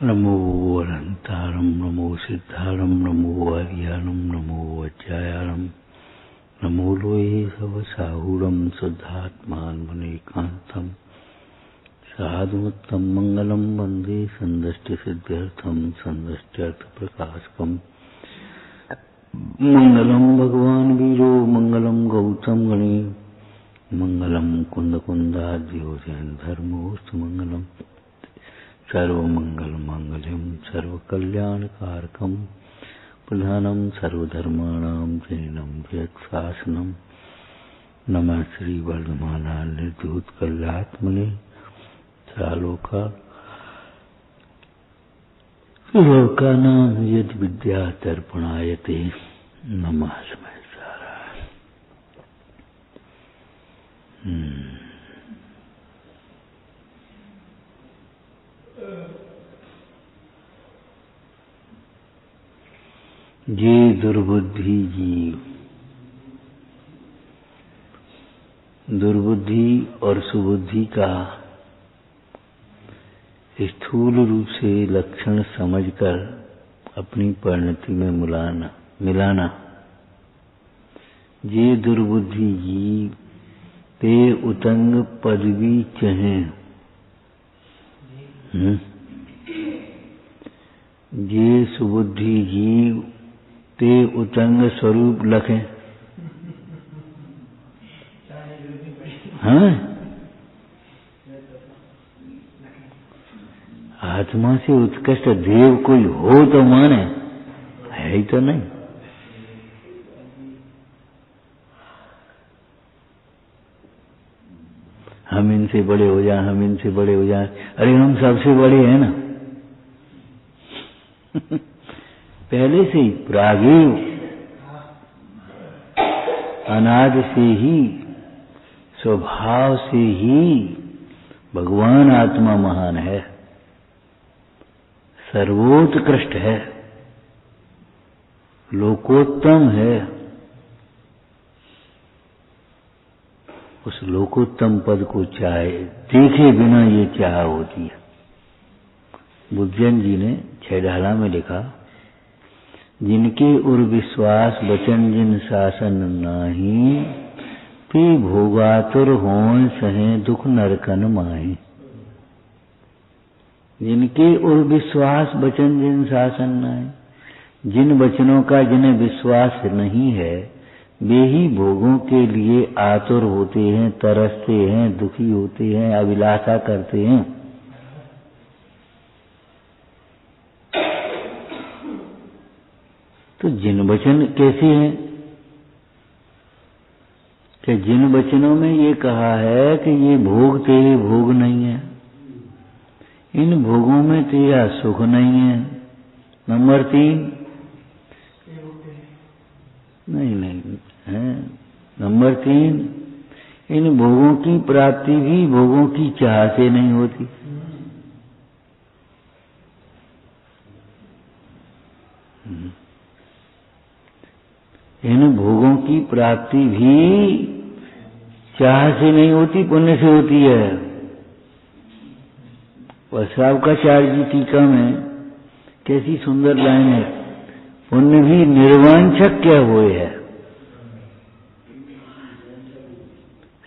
नमो अनंतारं नमो सिद्धारं नमो हरियाणं नमो वज्रायाणं नमो लोये सवसाहूरं शुद्धात्मान्मनेकान्तं साधुमत्तं मंगलं वन्दे सन्दष्टिसिद्ध्यर्थं सन्दष्ट्यर्थप्रकाशकम् मंगलं भगवान् वीरो मंगलं गौतम गणे मंगलं कुन्दकुन्दाद्यो जैन धर्मोऽस्तु मंगलम् सर्वमंगलमांगल्यं सर्वकल्याणकारकं प्रधानं सर्वधर्माणां शरणं भयक्शासनं नमः श्री वर्धमाना निर्धूत कल्यात्मने लोकानां यद विद्या तर्पणायते नमः स्मृताराय। ये दुर्बुद्धि जीव, दुर्बुद्धि और सुबुद्धि का स्थूल रूप से लक्षण समझकर अपनी परिणति में मिलाना। ये दुर्बुद्धि जीव ते उतंग पदवी चहें, ये सुबुद्धि जीव ते उतंग स्वरूप लखें। हाँ, आत्मा से उत्कृष्ट देव कोई हो तो माने, है ही तो नहीं। हम इनसे बड़े हो जाएं, हम इनसे बड़े हो जाएं। अरे हम सबसे बड़े हैं ना। पहले से ही प्रागेव अनादि से ही स्वभाव से ही भगवान आत्मा महान है, सर्वोत्कृष्ट है, लोकोत्तम है। उस लोकोत्तम पद को चाहे देखे बिना ये चाह होती है। बुद्धजन जी ने छैढाला में लिखा, जिनके उर विश्वास बचन जिन शासन नाही, पी भोगातुर हों सहे दुख नरकन माही। जिनके उर विश्वास बचन जिन शासन नाही, जिन वचनों का जिन्हें विश्वास नहीं है वे ही भोगों के लिए आतुर होते हैं, तरसते हैं, दुखी होते हैं, अभिलाषा करते हैं। तो जिन वचन कैसे हैं कि जिन वचनों में ये कहा है कि ये भोग तेरे भोग नहीं है, इन भोगों में तेरा सुख नहीं है। नंबर 3 नहीं है। नंबर 3, इन भोगों की प्राप्ति भी भोगों की चाह से नहीं होती। इन भोगों की प्राप्ति भी चाह से नहीं होती, पुण्य से होती है। वसावकाचार्य जी टीका में कैसी सुंदर लाइन है, पुण्य भी निर्वांछक क्या हुए है।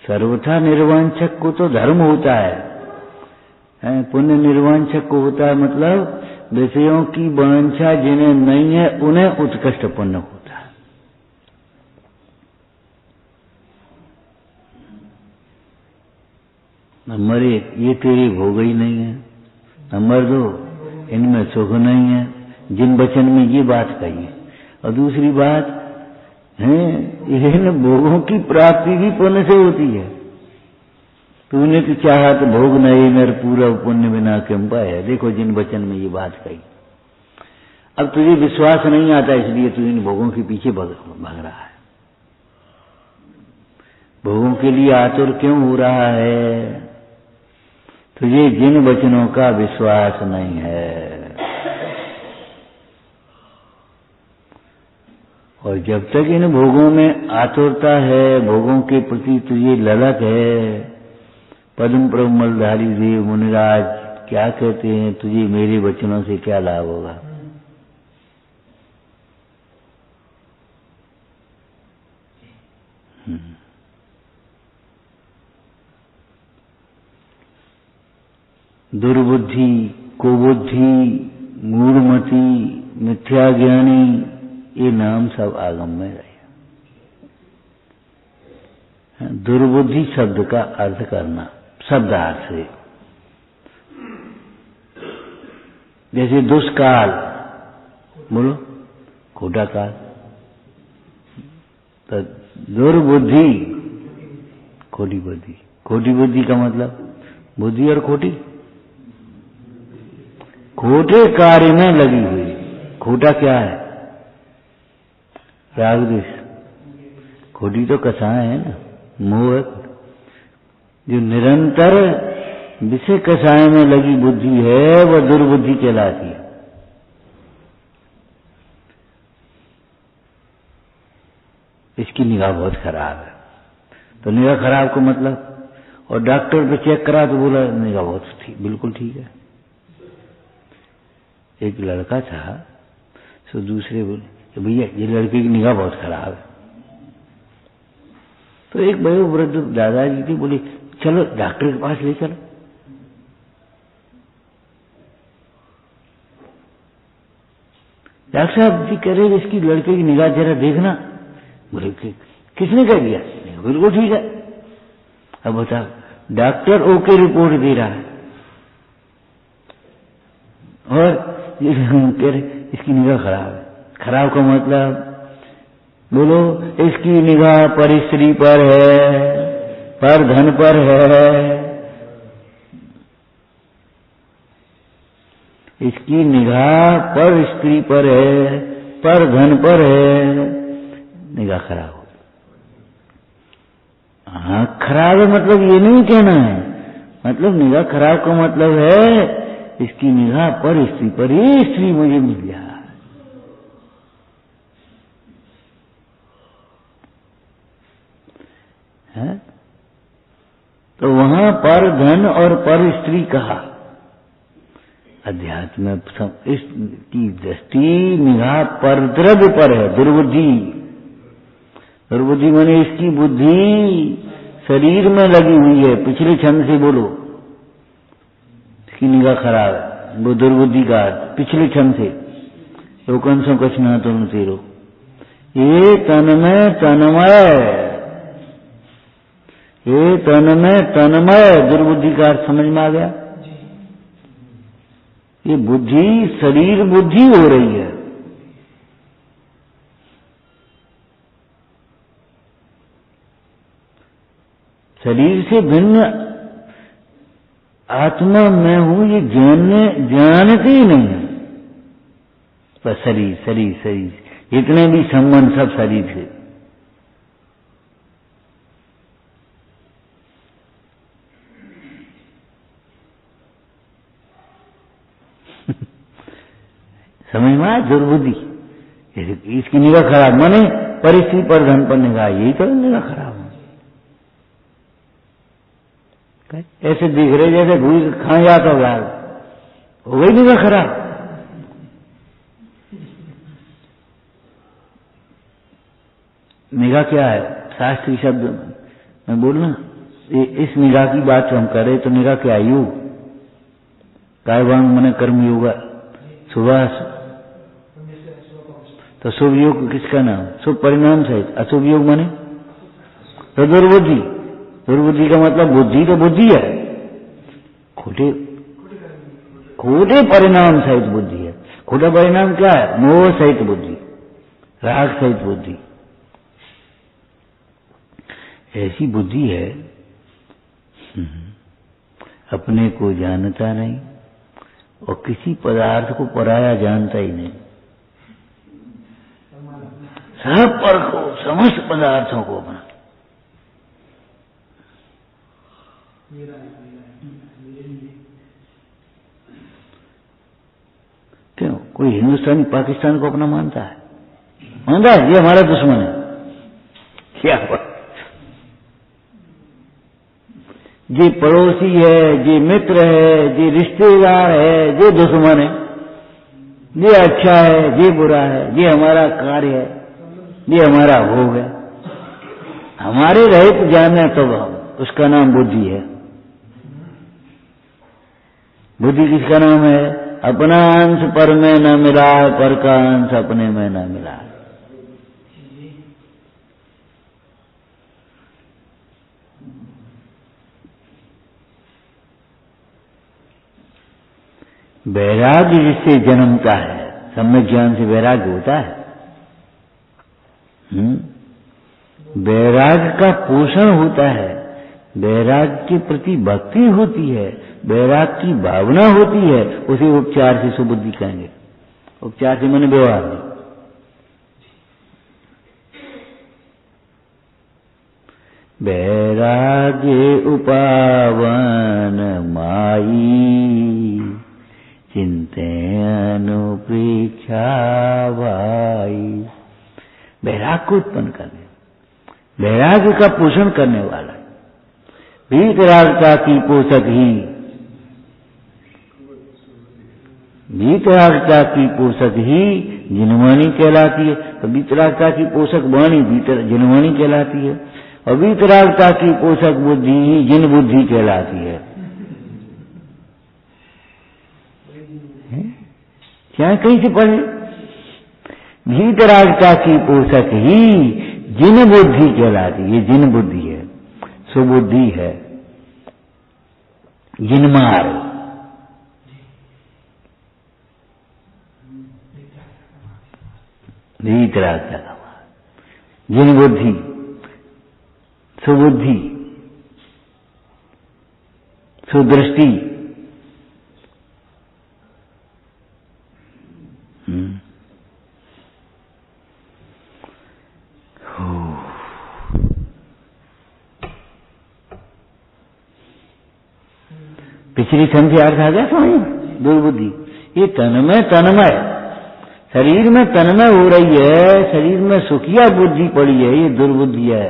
सर्वथा निर्वांछक को तो धर्म होता है, पुण्य निर्वांछक को होता है, मतलब विषयों की वांछा जिन्हें नहीं है उन्हें उत्कृष्ट पुण्य होता है। नंबर 1, ये तेरी भोग ही नहीं है। नंबर 2, इनमें सुख नहीं है, जिन वचन में ये बात कही है। और दूसरी बात है, इन भोगों की प्राप्ति भी पुण्य से होती है। तूने तो चाहा तो भोग नहीं नर पूरा पुण्य बिना क्यों पाया। देखो जिन वचन में ये बात कही। अब तुझे विश्वास नहीं आता, इसलिए तू इन भोगों के पीछे भाग रहा है। भोगों के लिए आतुर क्यों हो रहा है? तुझे जिन वचनों का विश्वास नहीं है। और जब तक इन भोगों में आतुरता है, भोगों के प्रति तुझे ललक है, पद्म प्रभु मलधारी देव मुनिराज क्या कहते हैं, तुझे मेरे वचनों से क्या लाभ होगा? दुर्बुद्धि, कुबुद्धि, मूढ़मति, मिथ्या ज्ञानी, ये नाम सब आगम में रहे। दुर्बुद्धि शब्द का अर्थ करना, शब्दार्थ से, जैसे दुष्काल, बोलो खोटा काल, तो दुर्बुद्धि खोटी बुद्धि। खोटी बुद्धि का मतलब बुद्धि और खोटी, खोटे कार्य में लगी हुई। खोटा क्या है? राग द्वेष। खोटी तो कसाय है ना, मोह। जो निरंतर विषय कसाय में लगी बुद्धि है वह दुर्बुद्धि कहलाती है। इसकी निगाह बहुत खराब है। तो निगाह खराब को मतलब, और डॉक्टर पे चेक करा तो बोला निगाह बहुत बिल्कुल ठीक है। एक लड़का था, सो दूसरे बोले भैया ये लड़के की निगाह बहुत खराब है। तो एक वयोवृद्ध दादाजी थे, बोले चलो डॉक्टर के पास ले चलो। डॉक्टर साहब जी कह रहे इसकी लड़के की निगाह जरा देखना। बोले किसने कह दिया? बिल्कुल ठीक है। अब बताओ, डॉक्टर ओके रिपोर्ट दे रहा है और ये कह रहे इसकी निगाह खराब है। खराब का मतलब बोलो, इसकी निगाह पर स्त्री पर है, पर धन पर है। इसकी निगाह पर स्त्री पर है, पर धन पर है, निगाह खराब हो। हाँ, खराब है मतलब ये नहीं कहना है, मतलब निगाह खराब का मतलब है इसकी निगाह पर स्त्री पर, ये स्त्री मुझे मिल जाए। है? तो वहां पर धन और पर स्त्री कहा। अध्यात्म इसकी दृष्टि निगाह पर द्रव्य पर है। दुर्बुद्धि, दुर्बुद्धि माने इसकी बुद्धि शरीर में लगी हुई है। पिछले छंद से बोलो, इसकी निगाह खराब है, वो दुर्बुद्धि का पिछले छंद से। लोकंसों कछना तुम तेरो ये तन्मय तन्मय, ये तन्मय तन्मय, दुर्बुद्धि का अर्थ समझ में आ गया? ये बुद्धि शरीर बुद्धि हो रही है। शरीर से भिन्न आत्मा मैं हूं ये जानते ही नहीं है। बस शरीर शरीर शरीर, इतने भी संबंध सब शरीर से। समझ में आया? दुर्बुद्धि, इसकी निगाह खराब माने परिस्थिति पर धन पर निगाह, यही तो निगाह खराब है। ऐसे दिख रहे जैसे घुई खा जाता हो यार, हो गई निगाह खराब। निगाह क्या है? शास्त्रीय शब्द मैं बोलना, इस निगाह की बात हम कर रहे तो निगाह क्या है? योग, कायवांग मन कर्म योग, सुभाष। तो शुभ योग किसका नाम? शुभ परिणाम सहित। अशुभ योग माने तो दुर्बुद्धि। दुर्बुद्धि का मतलब बुद्धि तो बुद्धि है, खोटे खोटे परिणाम सहित बुद्धि है। खोटा परिणाम क्या है? मोह सहित बुद्धि, राग सहित बुद्धि। ऐसी बुद्धि है अपने को जानता नहीं और किसी पदार्थ को पराया जानता ही नहीं। सब पर को, समस्त पदार्थों को अपना। क्यों? कोई हिंदुस्तानी पाकिस्तान को अपना मानता है? मानता है ये हमारा दुश्मन है? क्या बात? जे पड़ोसी है, जे मित्र है, जे रिश्तेदार है, जे दुश्मन है, ये अच्छा है, ये बुरा है, ये हमारा कार्य है, ये हमारा भोग है, हमारे रहित जाने तो उसका नाम बुद्धि है। बुद्धि किसका नाम है? अपना अंश पर में न मिला, पर का अंश अपने में न मिला। वैराग्य जिससे जन्मता है, सम्यक ज्ञान से वैराग्य होता है। वैराग्य का पोषण होता है, वैराग्य के प्रति भक्ति होती है, वैराग्य की भावना होती है, उसे उपचार से सुबुद्धि कहेंगे। उपचार से माने व्यवहार में। वैराग्य उपावन माई, चिंते अनुप्रेक्षा भाई। वैराग्य को उत्पन्न करने, वैराग्य का पोषण करने वाला, वीतरागता की पोषक ही, वीतरागता की पोषक ही जिनवाणी कहलाती है। तो वीतरागता की पोषक वाणी जिनवाणी कहलाती है, और वीतरागता की पोषक बुद्धि ही जिन बुद्धि कहलाती है। क्या कहीं से पढ़े? वीतरागता की पोषक ही जिन बुद्धि कहलाती है। ये जिन बुद्धि है, सुबुद्धि है, जिनमार, वीतरागता का मार्ग, जिन बुद्धि, सुबुद्धि, सुदृष्टि। पिछली संधि अर्थ आ गया स्वामी? दुर्बुद्धि। ये तन्मय शरीर में तन्मय हो रही है, शरीर में सुखिया बुद्धि पड़ी है, ये दुर्बुद्धि है।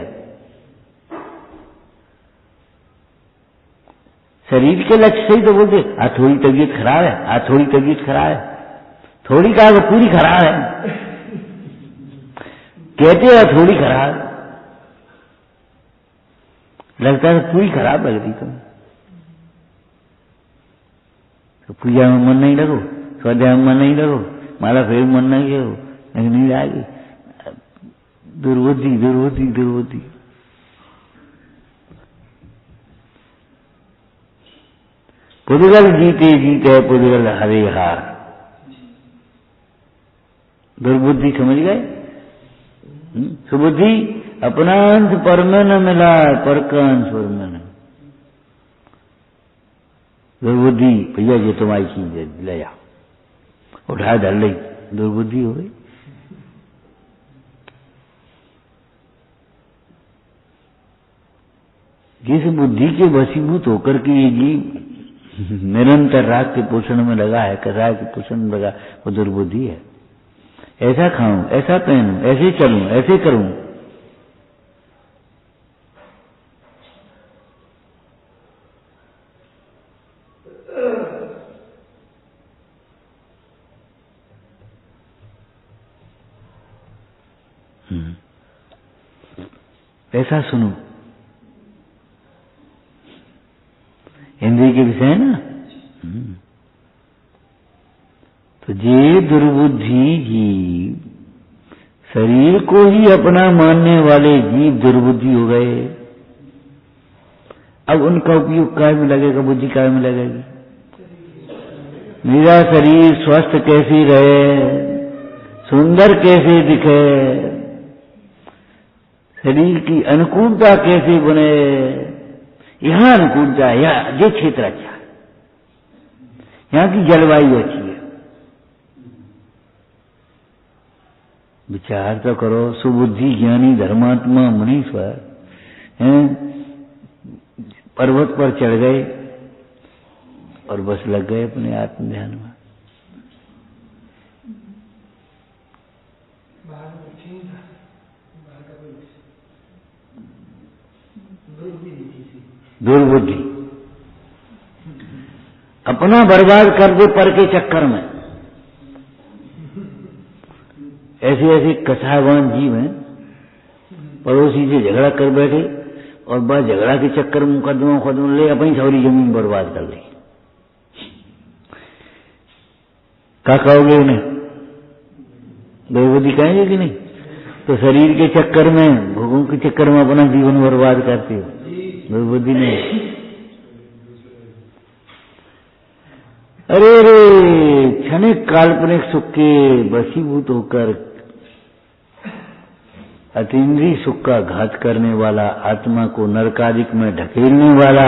शरीर के लक्ष्य से ही तो बोलते आज थोड़ी तबीयत खराब है, आज थोड़ी तबीयत खराब है। थोड़ी का पूरी खराब है, कहते हैं थोड़ी खराब, लगता है पूरी खराब लग रही तुम्हें। तो पूजा में मन नहीं लगो, स्वाध्याय में मन नहीं लगो, माला फेर मन नहीं लगो, नहीं आएगी। दुर्बुद्धि दुर्बुद्धि दुर्बुद्धि। पुद्गल जीते जीते पुद्गल हरे हार। दुर्बुद्धि समझ गए? सुबुद्धि अपना अंश पर में न मिला, पर का अंश पर में न। दुर्बुद्धि भैया ये तुम्हारी चीज है, ले जाओ, उठा धर ली, दुर्बुद्धि हो गई। जिस बुद्धि के वशीभूत होकर के ये जीव निरंतर राग के पोषण में लगा है, राग के पोषण में लगा, वो दुर्बुद्धि है। ऐसा खाऊं, ऐसा पहनूं, ऐसे चलूं, ऐसे करूं, ऐसा सुनो। इंद्रिय के विषय है ना। तो ये दुर्बुद्धि जीव, शरीर को ही अपना मानने वाले जीव दुर्बुद्धि हो गए। अब उनका उपयोग काय में लगेगा? बुद्धि काय में लगेगी? मेरा शरीर स्वस्थ कैसे रहे, सुंदर कैसे दिखे, शरीर की अनुकूलता कैसे बने, यहां अनुकूलता है, ये क्षेत्र अच्छा है, यहां की जलवायु अच्छी है। विचार तो करो, सुबुद्धि ज्ञानी धर्मात्मा मुनीश्वर पर्वत पर चढ़ गए और बस लग गए अपने आत्म ध्यान में। दुर्बुद्धि अपना बर्बाद कर दे पर के चक्कर में। ऐसे ऐसे कसायवान जीव हैं, पड़ोसी से झगड़ा कर बैठे और बस झगड़ा के चक्कर में मुकदमा ले अपनी सारी जमीन बर्बाद कर ली। क्या कहोगे उन्हें? बेबुद्धि कहेंगे कि नहीं? तो शरीर के चक्कर में, भोगों के चक्कर में अपना जीवन बर्बाद करते हो, बेबुद्धि नहीं। अरे रे, क्षणिक काल्पनिक सुख के वशीभूत होकर अतीन्द्रिय सुख का घात करने वाला, आत्मा को नरकादिक में ढकेलने वाला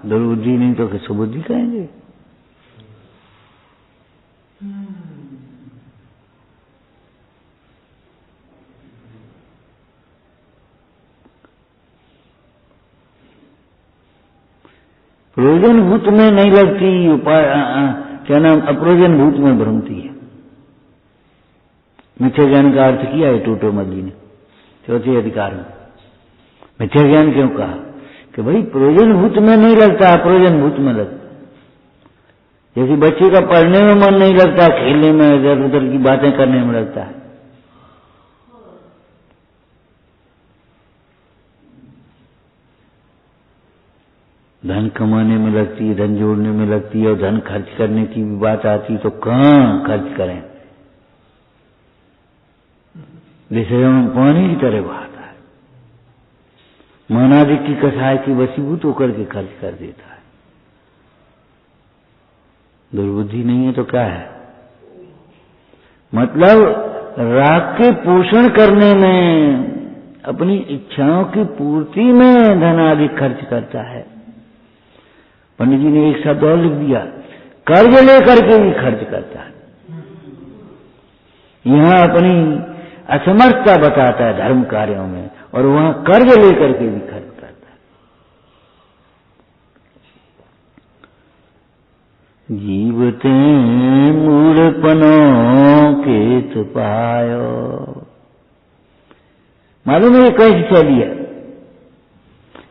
दुर्बुद्धि नहीं तो कि सुबुद्धि कहेंगे। प्रयोजन भूत में नहीं लगती, क्या नाम, अप्रयोजन भूत में भ्रमती है। मिथ्या ज्ञान का अर्थ किया है टोटोमल जी ने चौथे अधिकार में। मिथ्या ज्ञान क्यों कहा? कि भाई प्रयोजन भूत में नहीं लगता, अप्रयोजन भूत में लगता। जैसे बच्चे का पढ़ने में मन नहीं लगता, खेलने में, इधर उधर की बातें करने में लगता है। धन कमाने में लगती है, धन जोड़ने में लगती है, और धन खर्च करने की भी बात आती तो कहाँ खर्च करें? विषयों में पानी की तरह बहाता है। मानादि की कसाय की वशीभूत होकर के खर्च कर देता है। दुर्बुद्धि नहीं है तो क्या है? मतलब राग के पोषण करने में, अपनी इच्छाओं की पूर्ति में धन आदि खर्च करता है। पंडित जी ने एक शब्द और लिख दिया, कर्ज लेकर के भी खर्च करता है। यहां अपनी असमर्थता बताता है धर्म कार्यों में, और वहां कर्ज लेकर के भी खर्च करता है। जीवते मूढ़पनों के पायो। मालूम है ये कैसी चली है?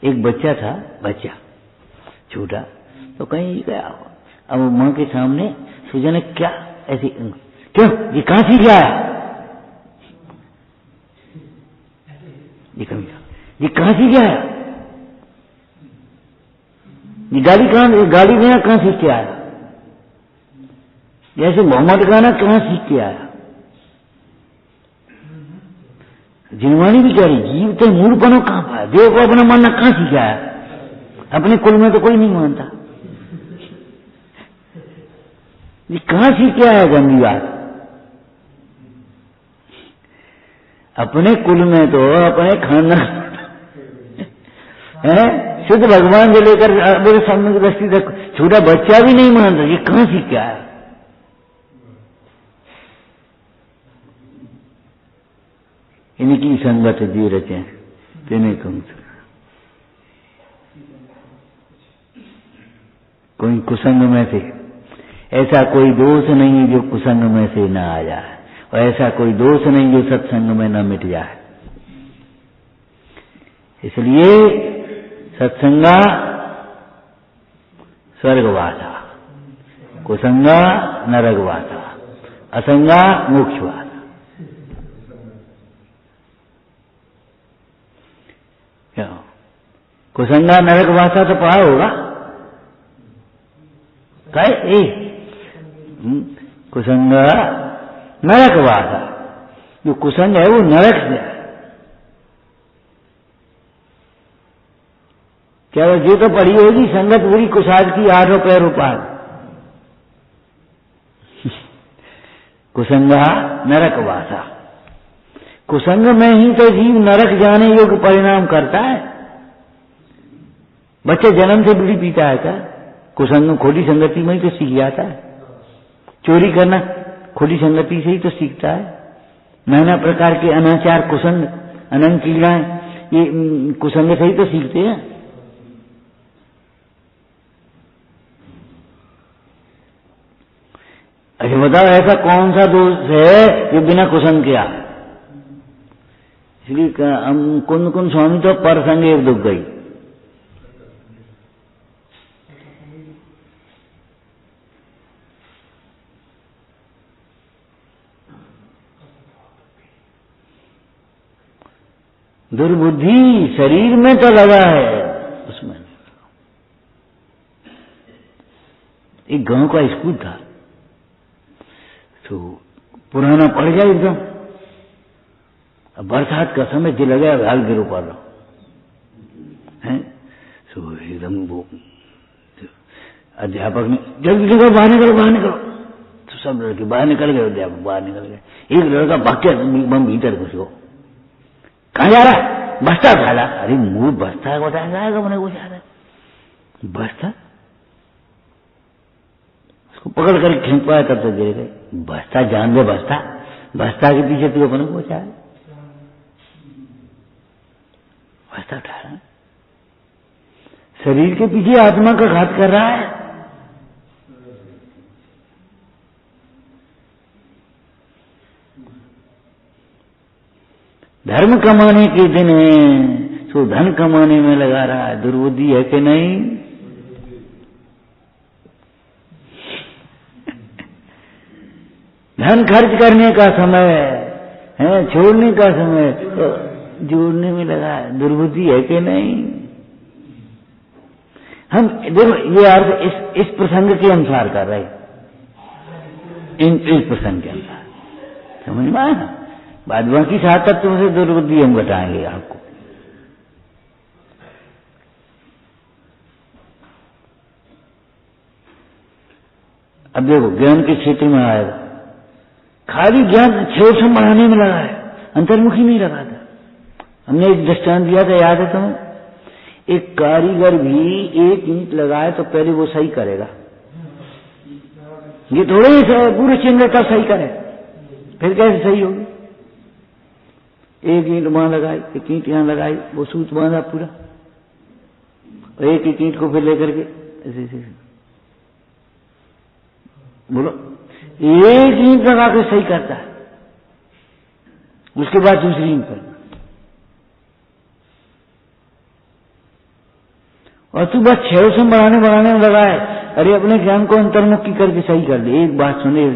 एक बच्चा था, बच्चा छोटा, तो कहीं गया, अब मां के सामने सूजा ने क्या ऐसी, क्यों ये कहां से गया? ये कहां से गया? ये गाड़ी में कहां सीख के आया? जैसे मोहम्मद गाना कहां सीख के आया? जिनवाणी भी कह रही, जीव तो मूर्खपनों कहां पाया? देव को अपना मानना कहां सीख आया? अपने कुल में तो कोई नहीं मानता। ये कहां सीख के आया? गंदी बात। अपने कुल में तो, अपने खानदान है, शुद्ध भगवान से लेकर मेरे सामने की दृष्टि तक छोटा बच्चा भी नहीं मानता। ये कहां सीख के आया? इनकी संगत जी रचे तेने कहूं, कोई कुसंग में से, ऐसा कोई दोष नहीं जो कुसंग में से न आ जाए, और ऐसा कोई दोष नहीं जो सत्संग में न मिट जाए। इसलिए सत्संगा स्वर्गवासा, कुसंगा नरकवासा, असंगा मोक्षवासा। क्या कुसंगा नरकवासा तो पढ़ा होगा? ए कुसंगा नरकवासा, जो कुसंग है वो नरक से है। क्या ये तो पढ़ी होगी, संगत बुरी कुसाद की आठों पैरों पार। कुसंगा नरकवासा, कुसंग में ही तो जीव नरक जाने योग्य परिणाम करता है। बच्चे जन्म से बीड़ी पीता है क्या? कुसंग खोटी संगति में ही तो सीख जाता है। चोरी करना खोटी संगति से ही तो सीखता है। नाना प्रकार के अनाचार, कुसंग, अनंत क्रीड़ाएं, ये कुसंग से ही तो सीखते हैं। अच्छा बताओ, ऐसा कौन सा दोष है जो बिना कुसंग के आ? इसलिए कुंद कुंद स्वामी तो पर संग एक दुख गई। दुर्बुद्धि शरीर में तो लगा है, उसमें नहीं। एक गांव का स्कूल था, तो पुराना पड़ गया एकदम। अब बरसात का समय जो लगा हाल गिरो पड़ रहा है, तो एकदम वो अध्यापक ने जल्दी निकलो, बाहर निकलो, बाहर निकलो। तो सब लड़के बाहर निकल गए, अध्यापक बाहर निकल गए। एक लड़का भाग के बम भीतर घुस गो। कहाँ जा रहा है? बस्ता साला। अरे मुंह बस्ता बताया जाएगा, मैंने वो जा रहा है बस्ता। उसको पकड़ कर खींच पाया, तब तक गिर गए। बस्ता जान दे, बस्ता बस्ता के पीछे तू अपने पहुंचा है, बस्ता उठा रहा है। शरीर के पीछे आत्मा का घात कर रहा है। धर्म कमाने के दिन है, तो धन कमाने में लगा रहा है। दुर्बुद्धि है कि नहीं? धन खर्च करने का समय है, छोड़ने का समय तो जोड़ने में लगा है। दुर्बुद्धि है कि नहीं? हम देखो ये अर्थ इस प्रसंग के अनुसार कर रहे, इस प्रसंग के अनुसार समझ में आया ना। बाद बाकी 7 तत्वों से दुर्बुद्धि हम घटाएंगे आपको। अब देखो ज्ञान के क्षेत्र में आएगा, खाली ज्ञान क्षेत्र बढ़ाने में लगा है, अंतर्मुखी नहीं लगा था। हमने एक दृष्टांत दिया था, याद है तुम्हें? एक कारीगर भी एक ईंट लगाए तो पहले वो सही करेगा, ये थोड़े ही पूरे चिन्ह तब सही करे, फिर कैसे सही होगी? एक ईंट वहां लगाई, एक ईंट यहां लगाई, वो सूत बांधा पूरा, और एक एक ईंट को फिर लेकर के ऐसे बोलो, एक ईंट लगा के सही करता है, उसके बाद दूसरी ईंट पर। और तू बस 6 बढ़ाने में लगा है। अरे अपने ज्ञान को अंतर्मुखी करके सही कर ले, एक बात सुने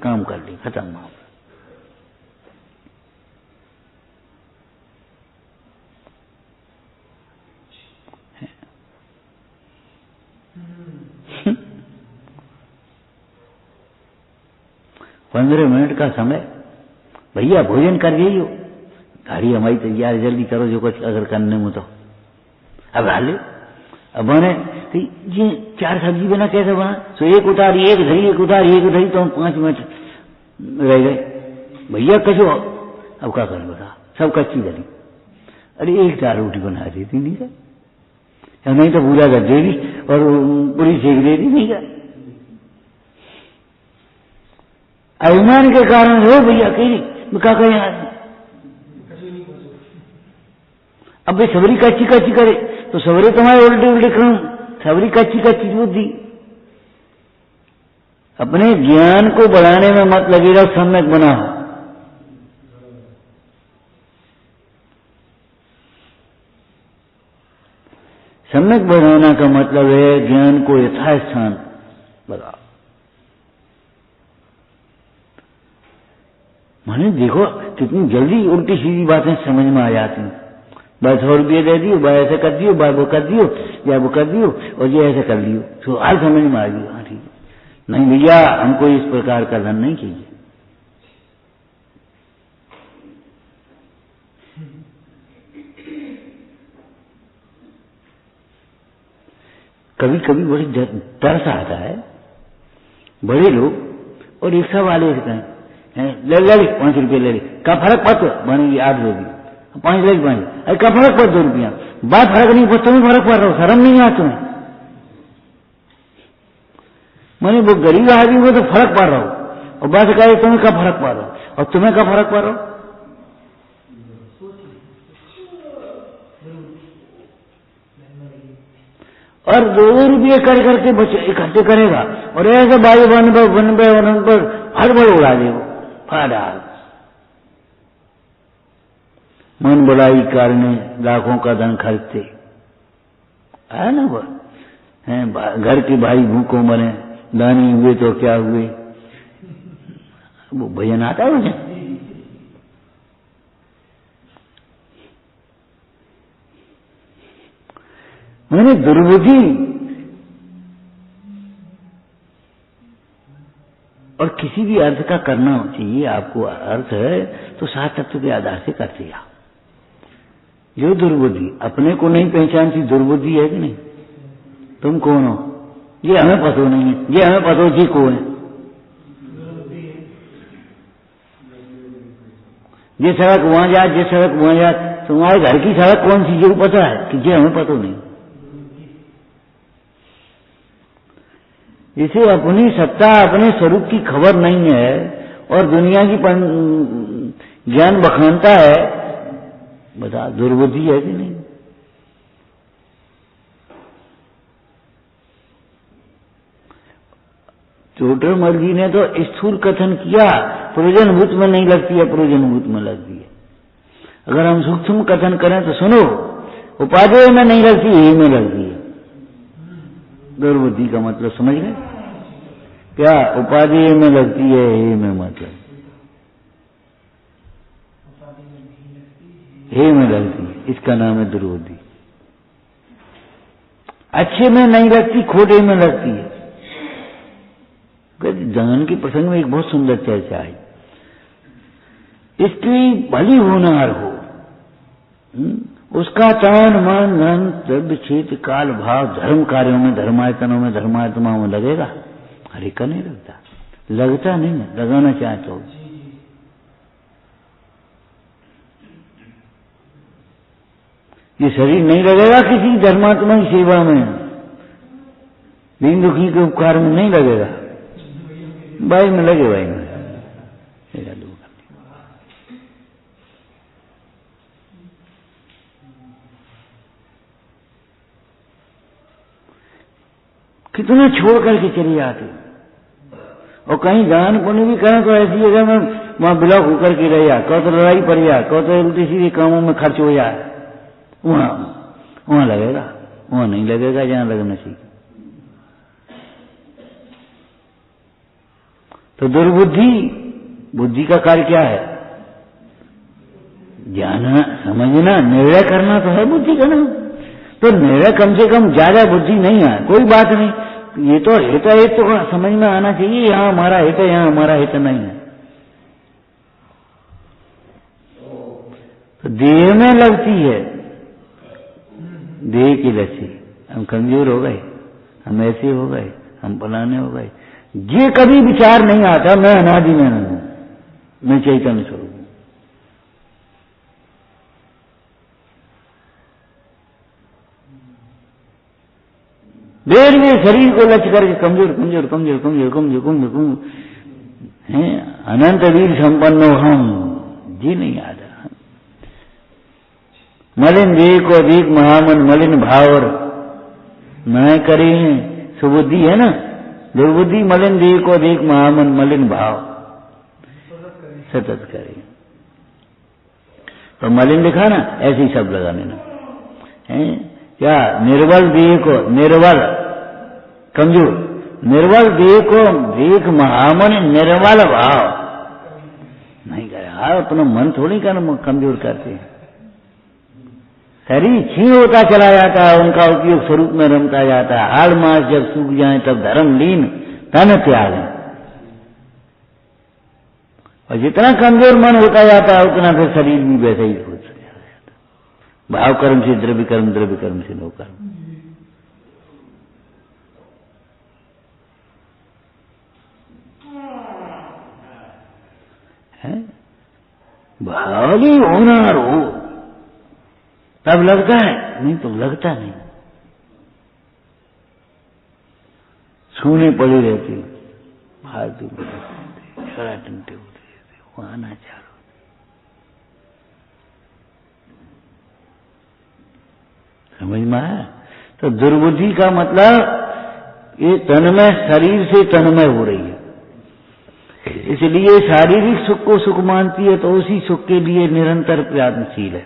काम कर ली, खत्म हो। पंद्रह मिनट का समय, भैया भोजन कर गई हो, गाड़ी हमारी तैयार, जल्दी करो जो कुछ अगर करने में तो। अब हाले अब बने ये 4 सब्जी बना, कैसे बना? तो एक उतारी, एक धरी, एक उतारी, एक धरी, तो 5 मिनट रह गए। भैया कचो अब क्या करें बता, सब कच्ची धरी। अरे एक 4 रोटी बना देती नहीं सर, नहीं तो पूरा कर देगी और पूरी सेक देती नहीं क्या? अभिमान के कारण हो भैया कही क्या करें आज? अब भाई सबरी कच्ची कच्ची करे तो सबरे तुम्हारे उल्टे उल्टे काम, सबरी कच्ची कच्ची बुद्धि। अपने ज्ञान को बढ़ाने में मत लगेगा, सम्यक बनाओ। सम्यक बढ़ाना का मतलब है ज्ञान को यथास्थान बढ़ाओ। माने देखो कितनी जल्दी उल्टी सीधी बातें समझ में आ जाती हैं। बस 100 रुपये दे दियो, बस ऐसे कर दियो, बस वो कर दियो, या वो कर दियो, और ये ऐसे कर लियो, तो हाल समझ में आ गई। हाँ ठीक है, नहीं भैया हमको इस प्रकार का धन नहीं चाहिए। कभी कभी बड़ी तरस आता है, बड़े लोग और रिक्शा वाले से कहें ले ले 5 रुपये ले ले, का फर्क पड़ता बनेगी 8 रुपये, 5 ले 5, अरे का फर्क पड़ 2 रुपया, बात फर्क नहीं पड़ता, तुम्हें फर्क पड़ रहा हो, शर्म नहीं आता तुम्हें? मैंने वो गरीब आदमी को तो फर्क पड़ रहा हो, और बात कहे तुम्हें का फर्क पड़ रहा हो, और तुम्हें का फर्क पड़ रहा हो? और 2 रुपये कर करके बच्चे इकट्ठे करेगा, और ऐसे बाई वन पर हड़बड़ उड़ा दे वो फाड़ा। मन बड़ाई करने लाखों का धन खर्चते है ना, वो घर के भाई भूखों मरे, दानी हुए तो क्या हुए, वो भजन आता है मुझे। मैंने दुर्बुद्धि और किसी भी अर्थ का करना चाहिए आपको, अर्थ है तो सात तत्व के आधार से करते हैं। जो दुर्बुद्धि अपने को नहीं पहचानती दुर्बुद्धि है कि नहीं? तुम कौन हो? ये हमें पता नहीं है, ये हमें पता जी कौन है। ये सड़क वहां जा, ये सड़क वहां जा, तुम्हारे घर की सड़क कौन सी जो पता है कि ये हमें पता नहीं। इसे अपनी सत्ता अपने स्वरूप की खबर नहीं है और दुनिया की ज्ञान बखानता है। बता दुर्बुद्धि है कि नहीं? चोटर जी ने तो स्थूल कथन किया, प्रयोजनभूत में नहीं लगती है, प्रयोजनभूत में लगती है। अगर हम सूक्ष्म कथन करें तो सुनो, उपादेय में नहीं लगती, यही में लगती है। दुर्बुद्धि का मतलब समझ गए क्या? उपादेय में लगती है, यही में मतलब हे में लगती है, इसका नाम है दुर्बुद्धि। अच्छे में नहीं लगती, खोटे में लगती है। जगन के प्रसंग में एक बहुत सुंदर चर्चा है, इसकी भली होनहार हो, उसका तन मन धन द्रव्य क्षेत्र काल भाव धर्म कार्यों में धर्मायतनों में धर्मात्माओं में लगेगा? हरे का नहीं लगता, लगता नहीं है, लगाना चाहे तो। ये शरीर नहीं लगेगा किसी धर्मात्मा की सेवा में, दीन दुखी के उपकार में नहीं लगेगा, भाई में लगे, भाई में कितना छोड़ करके चले जाते। और कहीं दान पुण्य भी करें तो ऐसी जगह में वहां ब्लॉक होकर के रह जा, कहो तो लड़ाई पड़ जा, कहो तो उल्टी सीधे कामों में खर्च हो जाए, वहां लगेगा, वहां नहीं लगेगा जहां लगना चाहिए। तो दुर्बुद्धि, बुद्धि का कार्य क्या है? जानना, समझना, निर्णय करना तो है बुद्धि का नाम। तो निर्णय कम से कम ज्यादा बुद्धि नहीं है, कोई बात नहीं, ये तो हित है तो समझ में आना चाहिए, यहाँ हमारा हित है, यहाँ हमारा हित नहीं है। तो देह में लगती है, देह की लस्सी, हम कमजोर हो गए, हम ऐसे हो गए, हम फलाने हो गए, ये कभी विचार नहीं आता मैं अनादि में नहीं हूं, मैं चैतन्य स्वरूप हूं। देर में शरीर को लक्ष्य करके कमजोर कमजोर कमजोर कमजोर कमजोर कमजोर कमजोर है, अनंत वीर संपन्नो हम, जी नहीं आता। मलिन देह को अधिक महामन मलिन भाव और न करे, सुबुद्धि है ना, दुर्बुद्धि मलिन देह को अधिक महामन मलिन भाव सतत करे। तो मलिन लिखा ना, ऐसे ही सब लगाने ना है क्या? निर्बल देह को, निर्बल कमजोर, निर्बल देह को देख महामन निर्बल भाव नहीं करे। हाँ, अपना मन थोड़ी कमजोर करते हैं, शरीर क्षीण होता चला जाता है, उनका उपयोग स्वरूप में रमता जाता है। हाड़ मास जब सूख जाए तब धर्म लीन तन त्याग। और जितना कमजोर मन होता जाता है उतना फिर शरीर भी वैसे ही हो जाता है। भाव कर्म से द्रव्य कर्म, द्रव्य कर्म से नो कर्म। भाव ही होना हो तब लगता है, नहीं तो लगता नहीं। सोने पड़े रहते, फालतू छड़ा टंटे होते रहते, वहां नाचार होते। समझ में आया? तो दुर्बुद्धि का मतलब ये तन्मय, शरीर से तन्मय हो रही है, इसलिए शारीरिक सुख को सुख मानती है, तो उसी सुख के लिए निरंतर प्रयत्नशील है।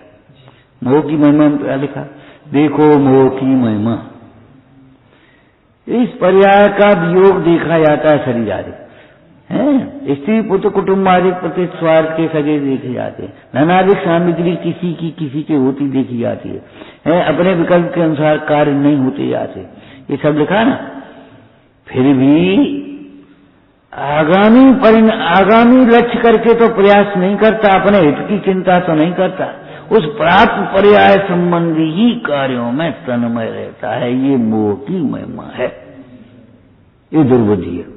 मोह की महिमा में क्या लिखा? देखो मोह की महिमा। इस पर्याय का वियोग देखा जाता है शरीर आदि है, स्त्री पुत्र कुटुंब आदि प्रति स्वार्थ के सगे देखे जाते हैं, धनाधिक सामग्री किसी की किसी के होती देखी जाती है। है, अपने विकल्प के अनुसार कार्य नहीं होते जाते, ये सब लिखा ना। फिर भी आगामी लक्ष्य करके तो प्रयास नहीं करता, अपने हित की चिंता तो नहीं करता, उस प्राप्त पर्याय संबंधी ही कार्यों में तन्मय रहता है। ये मोह की महिमा है, ये दुर्बुद्धि है।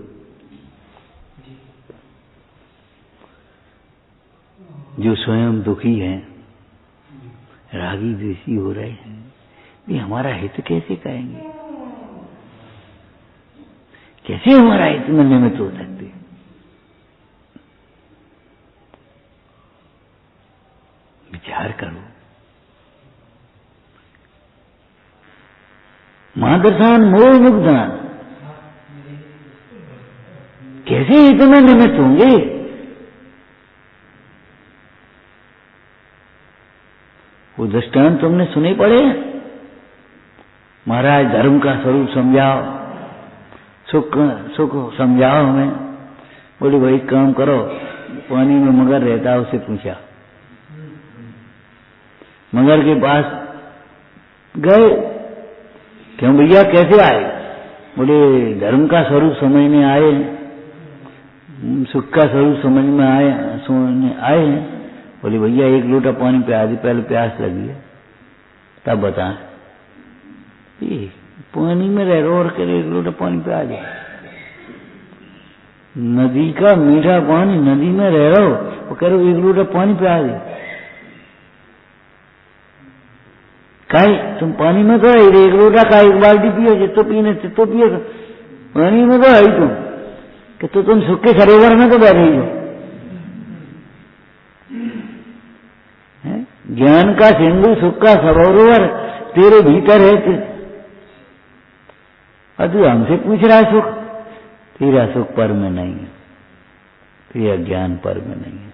जो स्वयं दुखी है, रागी द्वेषी हो रहे हैं, ये हमारा हित कैसे करेंगे, कैसे हमारा हित में निमित्त हो सकते? विचार करो। मादरसान मोह मुग्धान कैसे हित में निमित्त होंगे? वो दृष्टांत तुमने सुने पड़े? महाराज धर्म का स्वरूप समझाओ, सुख समझाओ हमें। बोले भाई काम करो, पानी में मगर रहता, उसे पूछा, मगर के पास गए, क्यों भैया कैसे आए? बोले धर्म का स्वरूप समझने आए, सुख का स्वरूप समझने आए हैं। बोले भैया एक लोटा पानी पिला दी, पहले प्यास लगी है, तब बता। पानी में रह रो और करे एक लोटा पानी पिला दे। नदी का मीठा पानी, नदी में रह रहो और कह रहे एक लोटा पानी पिला दे। काई तुम पानी में तो एक लोटा का एक बाल्टी पियो, जितो पीने तितो पियो, पानी में तो है ही तुम, कि तो तुम सुख के सरोवर में तो बैठे ही हो। ज्ञान का सिंधु सुख का सरोवर तेरे भीतर है, और तू हमसे पूछ रहा है सुख? तेरा सुख पर में नहीं है, तेरा ज्ञान पर में नहीं है,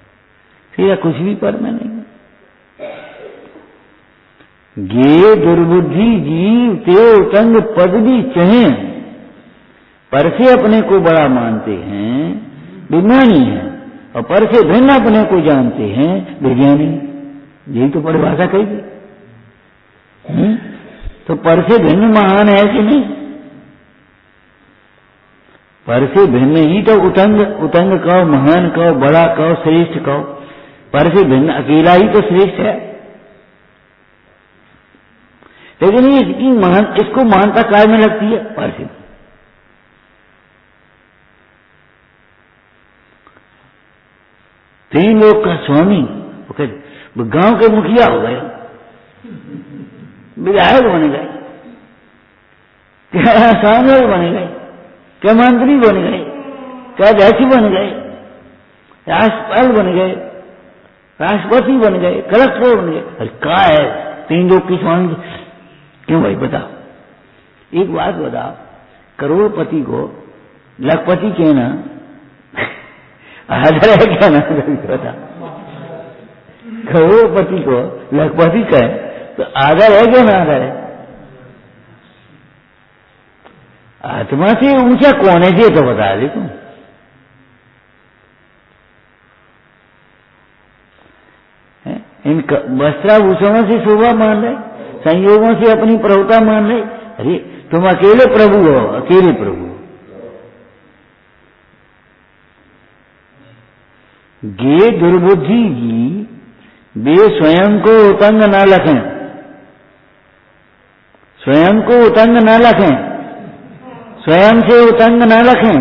तेरा कुछ भी पर में नहीं है। गे दुर्बुद्धि जीव ते उतंग पद भी चहे, पर से अपने को बड़ा मानते हैं विज्ञानी है, और पर से भिन्न अपने को जानते हैं विज्ञानी। यही तो परिभाषा कही। तो पर से भिन्न महान है कि नहीं? पर से भिन्न ही तो उतंग कहो, महान कहो, बड़ा कहो, श्रेष्ठ कहो। पर से भिन्न अकेला ही तो श्रेष्ठ है। लेकिन इसको महानता काय में लगती है? पर से। तीन लोग का स्वामी, गांव के मुखिया हो गए, विधायक बन गए, क्या सांसद बन गए, क्या मंत्री बन गए, क्या अध्यक्ष बन गए, राज्यपाल बन गए, राष्ट्रपति बन गए, कलेक्टर बन गए। अरे क्या है तीन लोग की स्वामी? क्यों भाई बताओ, एक बात बताओ, करोड़पति को लखपति कहना आदर है क्या? ना बता, करोड़पति को लखपति कहे तो आदर है क्या? ना आदर है? आत्मा से ऊंचा कौन है? तो बता दे तुम। इन वस्त्राभूषणों से शोभा मान रहे, संयोगों से अपनी प्रभुता मान रहे। अरे तुम अकेले प्रभु हो, अकेले प्रभु। गे दुर्बुद्धि जी वे स्वयं को उतंग न लखें, स्वयं को उतंग न लखें, स्वयं से उतंग न लखें,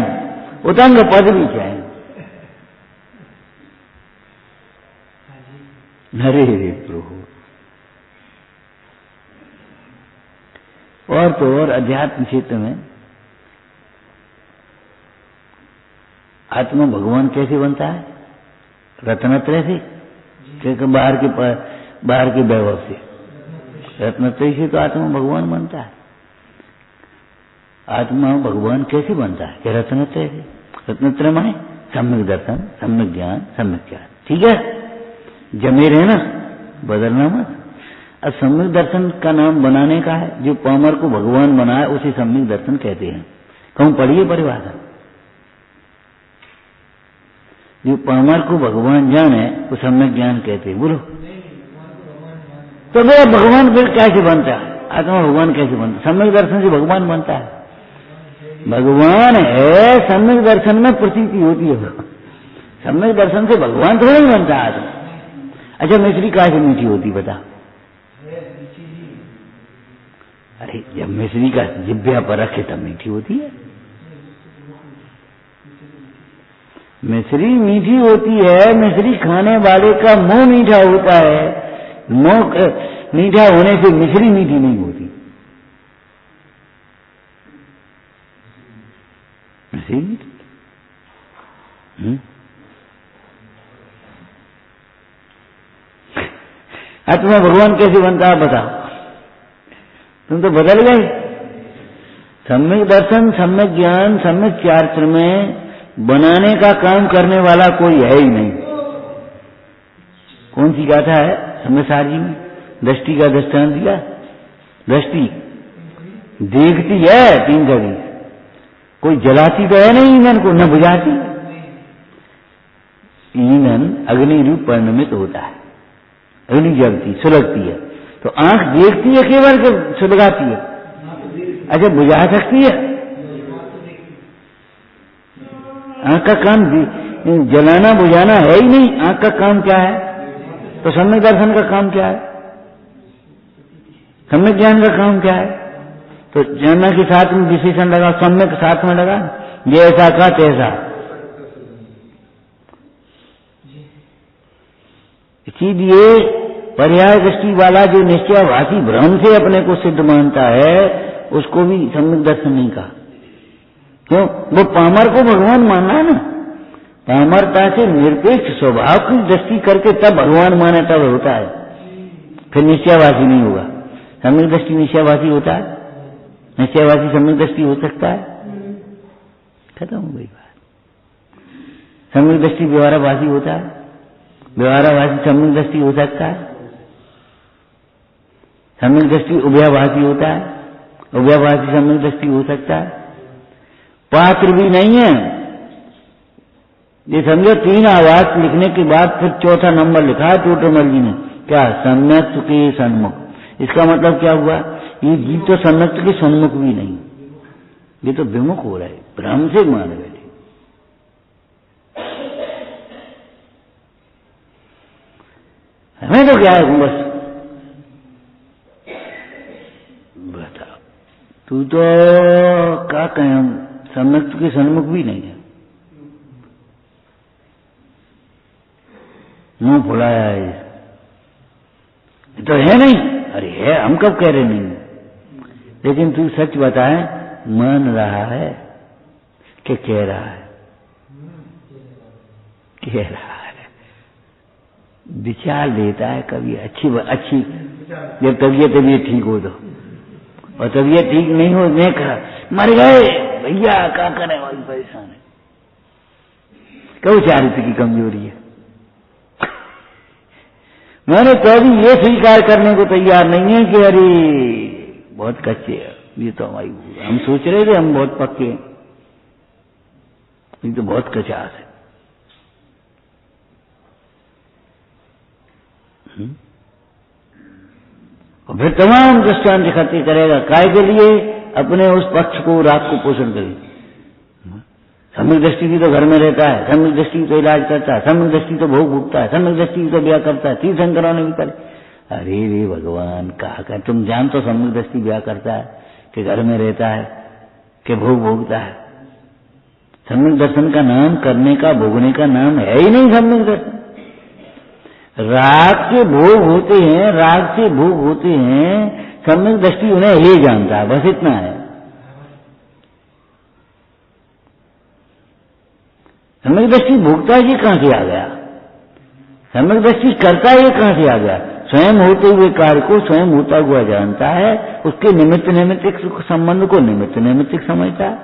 उतंग पद भी चाहे। हरे हरे प्रभु। और तो और अध्यात्म क्षेत्र में आत्मा भगवान कैसे बनता है? रत्नत्रय से, क्योंकि बाहर के वैभव से। रत्नत्रय से तो आत्मा भगवान बनता है। आत्मा भगवान कैसे बनता है? कि रत्नत्रय से। रत्नत्रय माने सम्यक दर्शन, सम्यक ज्ञान, सम्यक ज्ञान। ठीक है, जमे रहना, बदलना मत। अब सम्यक दर्शन का नाम बनाने का है। जो पामर को भगवान बनाए उसे सम्यक दर्शन कहते हैं। कहूं पढ़िए परिभाषा। जो पामर को भगवान जाने वो सम्यक ज्ञान कहते हैं। बोलो, तो मेरा भगवान फिर कैसे बनता है? आत्मा भगवान कैसे बनता है? सम्यक दर्शन से भगवान बनता है। भगवान है, सम्यक दर्शन में प्रतीति होती है। सम्यक दर्शन से भगवान थोड़ा ही बनता है आत्मा। अच्छा, मिश्री कैसे मीठी होती बता? अरे जब मिश्री का जिब्या पर रखे तब मीठी होती है। मिश्री मीठी होती है, मिश्री खाने वाले का मुंह मीठा होता है। मुंह मीठा होने से मिश्री मीठी नहीं होती। मिश्री मीठी। आत्मा भगवान कैसे बनता है बताओ? तुम तो बदल गए। सम्यक दर्शन, सम्यक ज्ञान, सम्यक चारित्र में बनाने का काम करने वाला कोई है ही नहीं। कौन सी गाथा है सम्यसार जी में? दृष्टि का दृष्टांत दिया। दृष्टि देखती है 3 घड़ी, कोई जलाती तो है नहीं ईंधन को, न बुझाती। ईंधन अग्नि रूप परिणमित होता है, अग्नि जलती सुलगती है, तो आंख देखती है केवल कि सुलगाती है? अच्छा, बुझा सकती है? आंख का काम जलाना बुझाना है ही नहीं। आंख का काम क्या है? तो सम्यक दर्शन का काम क्या है? सम्यक ज्ञान का काम क्या है? तो जानना के साथ में विशेषण लगा, सम्यक साथ में लगा, ये ऐसा का तैसा। इसीलिए पर्याय दृष्टि वाला जो निश्चयवासी भ्रम से अपने को सिद्ध मानता है, उसको भी सम्यक दर्शन नहीं कहा। क्यों? वो पामर को भगवान मानना है ना। पामरता से निरपेक्ष स्वभाव की दृष्टि करके तब भगवान माने तब होता है, फिर निश्चयवासी नहीं होगा। सम्यक दृष्टि निश्चयवासी होता है? निश्चयवासी सम्यक दृष्टि हो सकता है? खत्म हो गई बात। सम्यक दृष्टि व्यवहारवासी होता है? व्यवहारवासी सम्यक दृष्टि हो सकता है? सम्यक दृष्टि उभयवासी होता है? उभयवासी सम्यक दृष्टि हो सकता है? पात्र भी नहीं है। ये समझो 3 आवाज लिखने के बाद फिर चौथा नंबर लिखा है टोटमल जी ने, क्या? सम्यक के सन्मुख। इसका मतलब क्या हुआ? ये जीव तो सम्यक के सन्मुख भी नहीं, ये तो विमुख हो रहा है, भ्रम से मान बैठे। हमें तो क्या है बस बताओ। तू तो क्या कहें, हम सम्यक के सन्मुख भी नहीं है। मुंह फुलाया है तो है नहीं। अरे है, हम कब कह रहे नहीं। लेकिन तू सच बताए, मान रहा है कि कह रहा है? कह रहा है। विचार लेता है कभी अच्छी जब तबीयत ठीक हो तो, और तबीयत ठीक नहीं हो, मैं कहा मर गए भैया, क्या करें, वही परेशान है। क्यों? चारित्र की कमजोरी है। मैंने कभी ये स्वीकार करने को तैयार नहीं है कि अरे बहुत कच्चे है, ये तो हमारी भूल। हम सोच रहे थे हम बहुत पक्के हैं, ये तो बहुत कचास है। और फिर तमाम दृष्टांत इकट्ठे करेगा, काय के लिए? अपने उस पक्ष को, राग को पोषण करेगा। सम्यक दृष्टि भी तो घर में रहता है, सम्यक दृष्टि तो इलाज करता है, सम्यक दृष्टि तो भोग भुगता है, सम्यक दृष्टि तो ब्याह करता है, तीर्थंकरों ने भी करे। अरे रे भगवान, कहा कर तुम जान तो सम्यक दृष्टि ब्याह करता है कि घर में रहता है कि भोग भोगता है? सम्यक दर्शन का नाम करने का, भोगने का नाम है ही नहीं सम्यक दर्शन। राग से भोग होते हैं, राग से भोग होते हैं, सम्यक दृष्टि उन्हें ये जानता है, बस इतना है। सम्यक दृष्टि भोगता ये कहां से आ गया? सम्यक दृष्टि करता ये कहां से आ गया? स्वयं होते हुए कार्य को स्वयं होता हुआ जानता है, उसके निमित्त नैमित्तिक संबंध को निमित्त नैमित्तिक समझता है।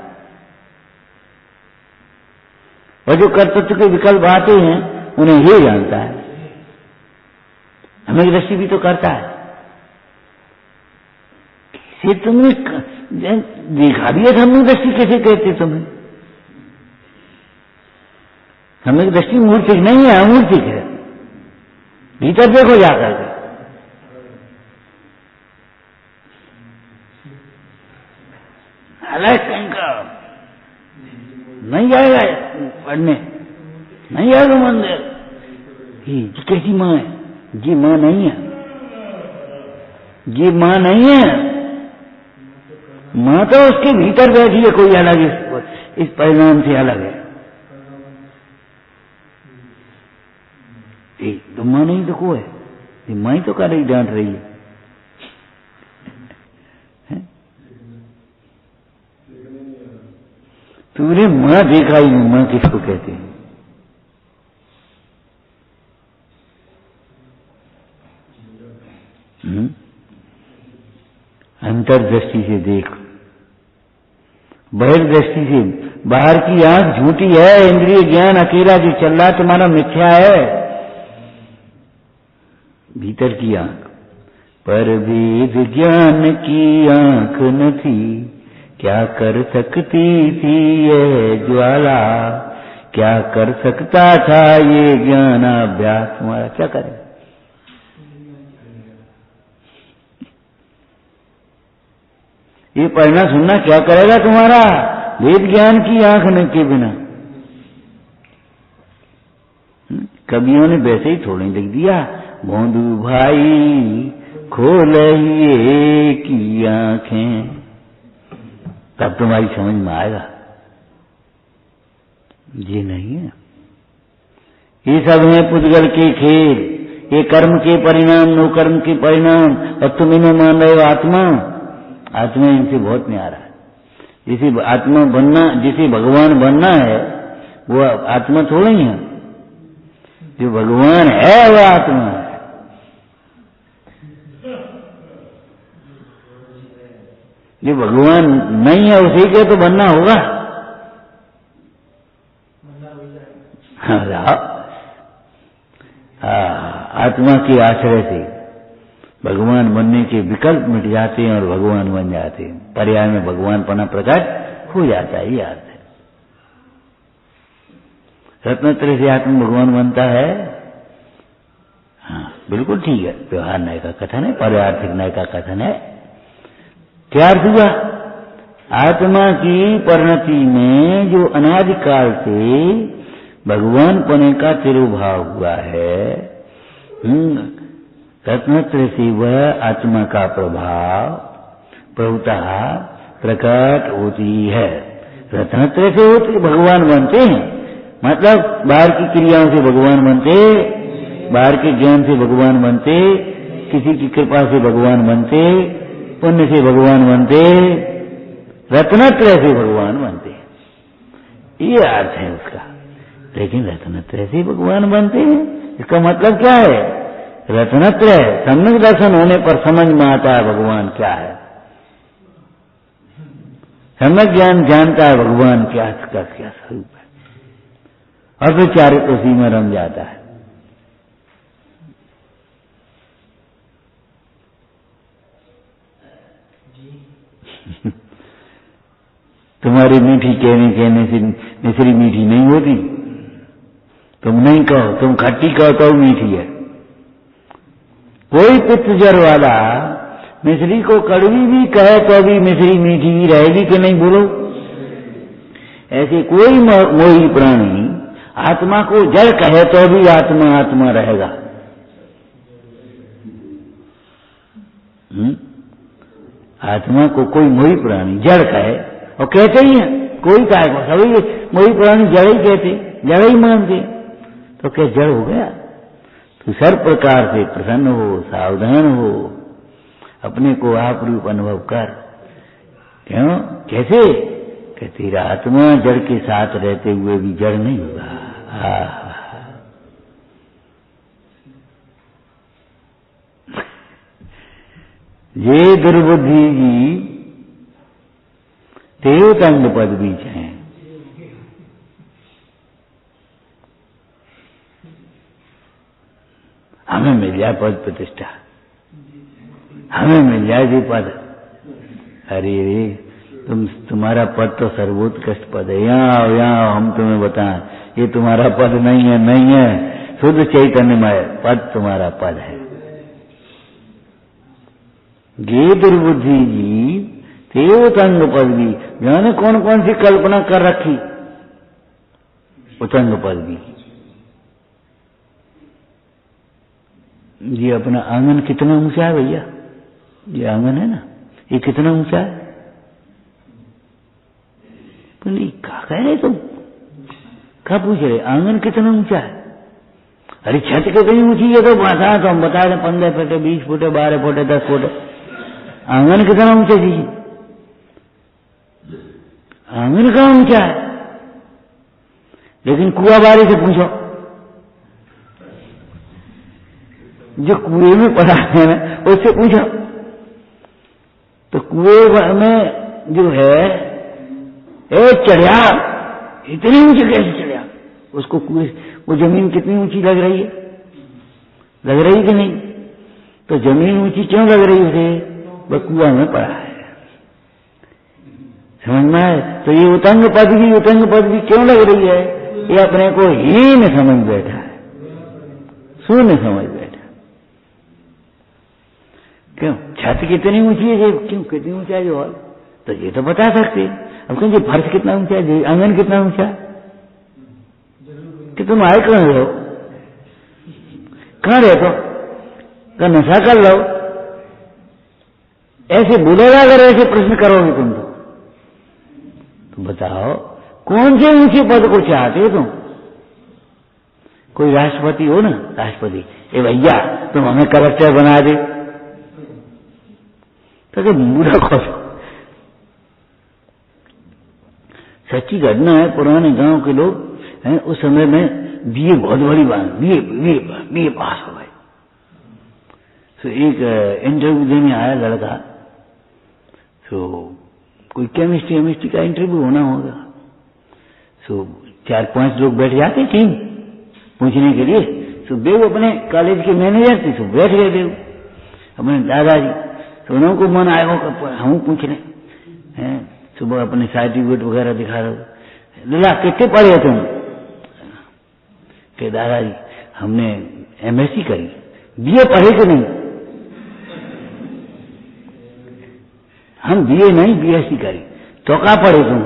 और जो कर्तृत्व के विकल्प आते हैं उन्हें ये जानता है। सम्यक दृष्टि भी तो करता है। ये तुमने देखा भी है सम्यक दृष्टि कैसे कहते तुम्हें? सम्यक दृष्टि मूर्तिक नहीं है, अमूर्तिक है। भीतर देखो जाकर के, अलग कहीं का नहीं जाएगा पढ़ने, नहीं जाएगा मंदिर। ये कैसी माँ है? ये माँ नहीं है, ये माँ नहीं है। माँ तो उसके भीतर बैठी है, कोई अलग इस परिणाम से अलग है। तो माँ नहीं तो को है, ये माँ ही तो कर रही, डांट रही है। तूने माँ देखा ही नहीं, माँ किसको कहते हैं? अंतर्दृष्टि से देख, बहिर्दृष्टि से। बाहर की आंख झूठी है, इंद्रिय ज्ञान अकेला जो चल रहा तुम्हारा मिथ्या है। भीतर की आंख पर वेद ज्ञान की आंख न थी, क्या कर सकती थी ये ज्वाला, क्या कर सकता था ये ज्ञानाभ्यास तुम्हारा, क्या करे? ये पढ़ना सुनना क्या करेगा तुम्हारा? वेद ज्ञान की आंख न के बिना। कवियों ने वैसे ही थोड़ी लिख दिया, भोंदू भाई खोलिए की आंखें, तब तुम्हारी समझ में आएगा। ये नहीं है, ये सब है पुद्गल के खेल, ये कर्म के परिणाम, नो कर्म के परिणाम, और तुम इन्हें मान रहे हो आत्मा। आत्मा इनसे बहुत न्यारा है। जिसे आत्मा बनना, जिसे भगवान बनना है वो आत्मा थोड़ा ही है, जो भगवान है वो आत्मा है। जो भगवान नहीं है उसी के तो बनना होगा। आत्मा के आश्रय से भगवान बनने के विकल्प मिट जाते हैं और भगवान बन जाते हैं। पर्याय में भगवान पना प्रकट हो जाता है, ये अर्थ है। रत्नत्रय से आत्मा भगवान बनता है। हाँ बिल्कुल ठीक है, व्यवहार न्याय का कथन है, पारमार्थिक न्याय का कथन है। क्या अर्थ हुआ? आत्मा की परिणति में जो अनादिकाल से भगवान पने का तिरुभाव हुआ है, रत्नत्रय से वह आत्मा का प्रभाव प्रभुतः प्रकट होती है। रत्नत्रय से होती भगवान बनते हैं, मतलब बाहर की क्रियाओं से भगवान बनते, बाहर के ज्ञान से भगवान बनते, किसी की कृपा से भगवान बनते, पुण्य से भगवान बनते, रत्नत्रय से भगवान बनते। ये अर्थ है उसका। लेकिन रत्नत्रय से भगवान बनते हैं, इसका मतलब क्या है? रत्नत्रय सम्यक दर्शन होने पर समझ में आता है भगवान क्या है। सम्यक ज्ञान जानता है भगवान क्या स्वरूप है, और फिर चारित्र उसी में रम जाता है। तुम्हारी मीठी कहने से मिश्री मीठी नहीं होती। तुम नहीं कहो, तुम खट्टी कहो तो मीठी है। कोई पित्त जर वाला मिश्री को कड़वी भी कहे तो भी मिश्री मीठी ही रहेगी कि नहीं, बोलो? ऐसे कोई मोही प्राणी आत्मा को जड़ कहे तो भी आत्मा आत्मा रहेगा। आत्मा को कोई मोही प्राणी जड़ कहे, और कहते ही है, कोई कहे को सभी मोही प्राणी जड़ ही कहते, जड़ ही मानते, तो क्या जड़ हो गया? तो सर्व प्रकार से प्रसन्न हो, सावधान हो, अपने को आप रूप अनुभव कर। क्यों? कैसे? कि तेरा आत्मा जड़ के साथ रहते हुए भी जड़ नहीं होगा। ये दुर्बुद्धि जी तेव तंग पद बीच हैं। हमें मिल जाए पद प्रतिष्ठा, हमें मिल जाए जी पद। अरे रे, तुम्हारा पद तो सर्वोत्कृष्ट पद है। यहाँ आओ, हम तुम्हें बताएं, ये तुम्हारा पद नहीं है, नहीं है। शुद्ध चैतन्यमय पद तुम्हारा पद है। गे दुर्बुद्धि जी तेव तंग पद भी, जाने कौन कौन सी कल्पना कर रखी उतंग पदवी। ये अपना आंगन कितना ऊंचा है भैया? ये आंगन है ना, ये कितना ऊंचा है? बोली क्या कह रहे तुम, क्या पूछ रहे? आंगन कितना ऊंचा है? अरे छत कितनी ऊंची है तो बता, तो हम बता रहे 15 फुट, 20 फुट, 12 फुट, 10 फुट। आंगन कितना ऊंचा जी? आंगन कहाँ ऊंचा है? लेकिन कुआं बारी से पूछो, जो कुएं में पड़ा है ना उससे पूछो, तो कुएं में जो है चढ़िया इतनी ऊंची कैसे चढ़िया? उसको कुएं, वो जमीन कितनी ऊंची लग रही है? लग रही कि नहीं? तो जमीन ऊंची क्यों लग रही उसे? वह कुआं में पड़ा है, समझ में आए? तो ये उतंग पदवी क्यों लग रही है? ये अपने को हीन समझ बैठा है, शून्य समझ बैठा। क्यों? छत कितनी ऊंची है, क्यों कितनी ऊंचा है जो हॉल, तो ये तो बता सकते। अब कहेंगे फर्श कितना ऊंचा है, आंगन कितना ऊंचा है? कि तुम आए कहां रहो, कहां रहते हो, का नशा कर लो? ऐसे बोलेगा अगर ऐसे प्रश्न करोगे तुम तो बताओ कौन से ऊंचे पद को चाहते हो तुम? कोई राष्ट्रपति हो ना, राष्ट्रपति, ए भैया तुम हमें कलेक्टर बना दे, तो बुरा खोलो। सच्ची घटना है, पुराने गांव के लोग हैं उस समय में बीए बहुत बड़ी बात, बीए पास हो गए। तो एक इंटरव्यू देने आया लड़का, तो कोई केमिस्ट्री का इंटरव्यू होना होगा, तो 4-5 लोग बैठ जाते टीम पूछने के लिए। तो देव अपने कॉलेज के मैनेजर थे, तो बैठ गए देव अपने दादाजी, तो उनको मन आया हम पूछने हैं, सुबह अपने सर्टिफिकेट वगैरह दिखा रहे हो, लला कितने पढ़े तुम? कि दादाजी हमने एमएससी करी। बीए पढ़े कि नहीं? हम बीए नहीं बीएससी करी। तो क्या पढ़े तुम?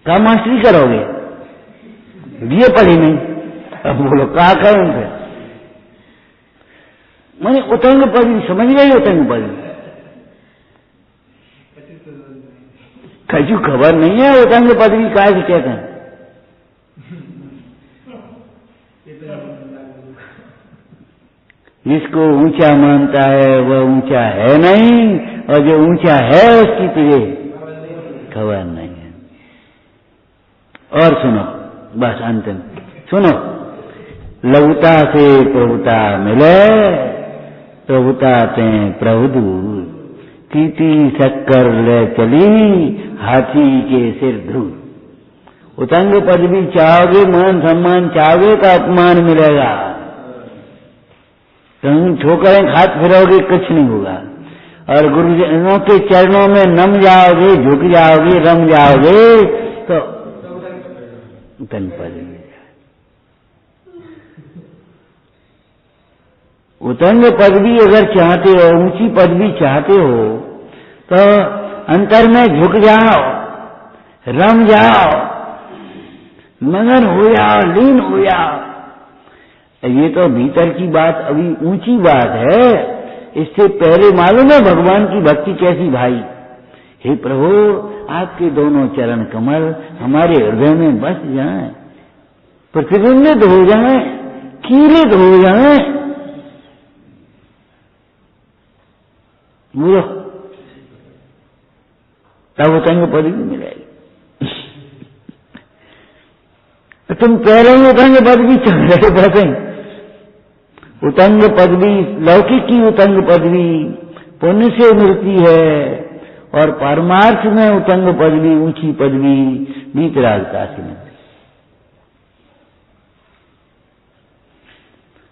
क्या मास्टरी करोगे? बीए पढ़े नहीं। अब बोलो क्या करें उनसे? मैंने उतंग पदवी समझ गई, उतंग पदवी कजू खबर नहीं है उतंग पदवी काय से कहते हैं। जिसको ऊंचा मानता है वह ऊंचा है नहीं, और जो ऊंचा है उसकी तुझे खबर नहीं है। और सुनो, बस अंत में सुनो, लघुता से प्रभुता मिले, प्रभुता ते प्रभु दूर, कीटी शक्कर ले चली, हाथी के सिर धूल। उतंग पदवी चाहोगे, मान सम्मान चाहोगे तो अपमान मिलेगा। तुम ठोकरें खात फिरोगे कुछ नहीं होगा, और गुरुजनों के चरणों में नम जाओगे, झुक जाओगे, रम जाओगे तो उतंग पदवी। उतंग पदवी अगर चाहते हो, ऊंची पदवी चाहते हो, तो अंतर में झुक जाओ, रम जाओ, मगन हो जाओ, लीन हो जाओ। ये तो भीतर की बात, अभी ऊंची बात है। इससे पहले मालूम है भगवान की भक्ति कैसी भाई? हे प्रभु, आपके दोनों चरण कमल हमारे हृदय में बस जाएं, प्रतिबिंबित हो जाएं, कीलित हो जाएं। बोलो तब उतंग पदवी मिलेगी। तुम पहले ही उतंग पदवी चल रहे बैठे। उतंग पदवी, लौकिक की उतंग पदवी पुण्य से मिलती है, और परमार्थ में उतंग पदवी, ऊंची पदवी वीतरागता से मिलती है।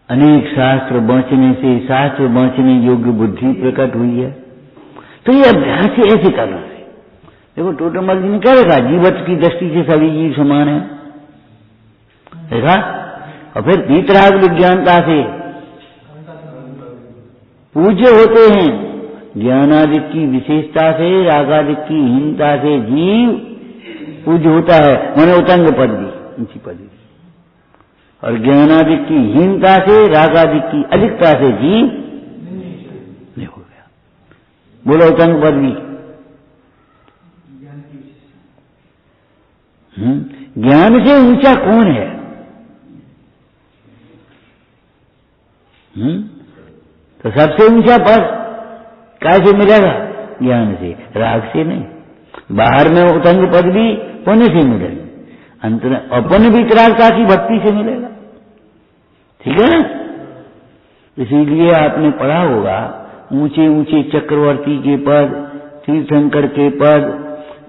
अनेक शास्त्र बांचने से, शास्त्र बांचने योग्य बुद्धि प्रकट हुई है। तो ये अभ्यास से ऐसे करना है। देखो टोटमल जी ने क्या देखा, जीवत की दृष्टि से सभी जीव समान है, देखा। और फिर वीतराग विज्ञानता से पूज्य होते हैं, ज्ञानादि की विशेषता से, रागादि की हीनता से जीव पूज्य होता है, माने उतंग पदवी, ऊंची पदवी। और ज्ञानादि की हीनता से, रागादि की अधिकता से जीव नहीं हो गया। बोलो उतंग पदवी। ज्ञान से ऊंचा कौन है? तो सबसे ऊंचा पद कैसे मिलेगा? ज्ञान से, राग से नहीं। बाहर में उतंग पद भी पुण्य से मिलेगा, अंतर और पुण्य भी वितरागता की भक्ति से मिलेगा। ठीक है ना? इसीलिए आपने पढ़ा होगा ऊंचे ऊंचे चक्रवर्ती के पद, तीर्थंकर के पद,